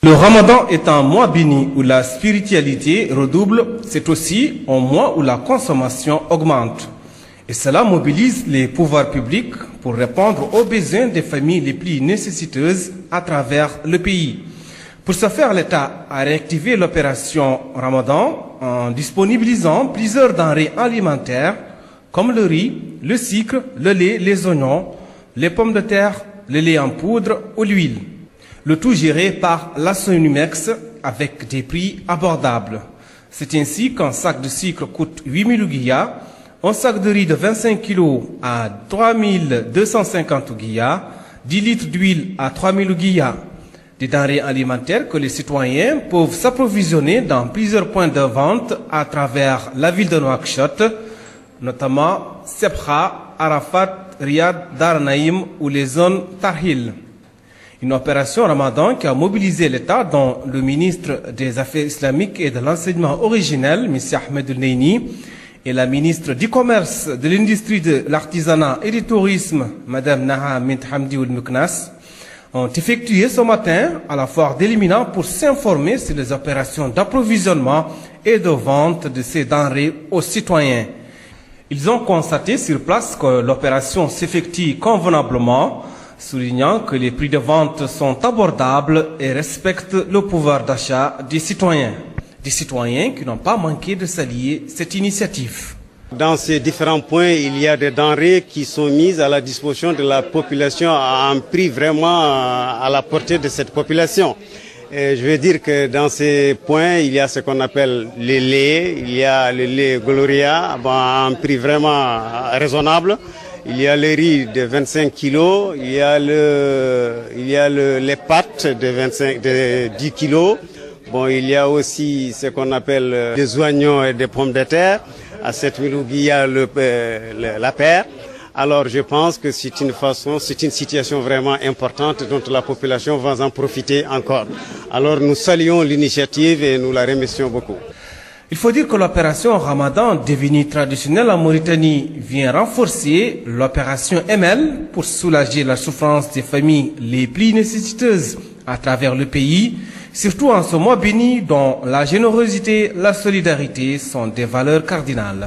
Le Ramadan est un mois béni où la spiritualité redouble, c'est aussi un mois où la consommation augmente. Et cela mobilise les pouvoirs publics pour répondre aux besoins des familles les plus nécessiteuses à travers le pays. Pour ce faire, l'État a réactivé l'opération Ramadan en disponibilisant plusieurs denrées alimentaires comme le riz, le sucre, le lait, les oignons, les pommes de terre, le lait en poudre ou l'huile. Le tout géré par la Sonimex avec des prix abordables. C'est ainsi qu'un sac de sucre coûte 8000 ouguiyas, un sac de riz de 25 kg à 3250 ouguiyas, 10 litres d'huile à 3000 ouguiyas. Des denrées alimentaires que les citoyens peuvent s'approvisionner dans plusieurs points de vente à travers la ville de Nouakchott, notamment Sebha, Arafat, Riyad, Dar Naïm ou les zones Tarhil. Une opération Ramadan qui a mobilisé l'État, dont le ministre des Affaires islamiques et de l'enseignement originel, M. Ahmed El-Neini, et la ministre du Commerce, de l'Industrie, de l'Artisanat et du Tourisme, Mme Naha Mint Hamdi Oul-Muknas, ont effectué ce matin à la foire d'Elimina pour s'informer sur les opérations d'approvisionnement et de vente de ces denrées aux citoyens. Ils ont constaté sur place que l'opération s'effectue convenablement, soulignant que les prix de vente sont abordables et respectent le pouvoir d'achat des citoyens qui n'ont pas manqué de saluer cette initiative. Dans ces différents points, il y a des denrées qui sont mises à la disposition de la population à un prix vraiment à la portée de cette population. Et je veux dire que dans ces points, il y a ce qu'on appelle les laits, il y a le lait Gloria à un prix vraiment raisonnable. Il y a le riz de 25 kilos, il y a les pâtes de 10 kilos. Bon, il y a aussi ce qu'on appelle des oignons et des pommes de terre. À 7000 ouguiyas la paire. Alors je pense que c'est une situation vraiment importante dont la population va en profiter encore. Alors nous saluons l'initiative et nous la remercions beaucoup. Il faut dire que l'opération Ramadan, devenue traditionnelle en Mauritanie, vient renforcer l'opération ML pour soulager la souffrance des familles les plus nécessiteuses à travers le pays, surtout en ce mois béni dont la générosité, la solidarité sont des valeurs cardinales.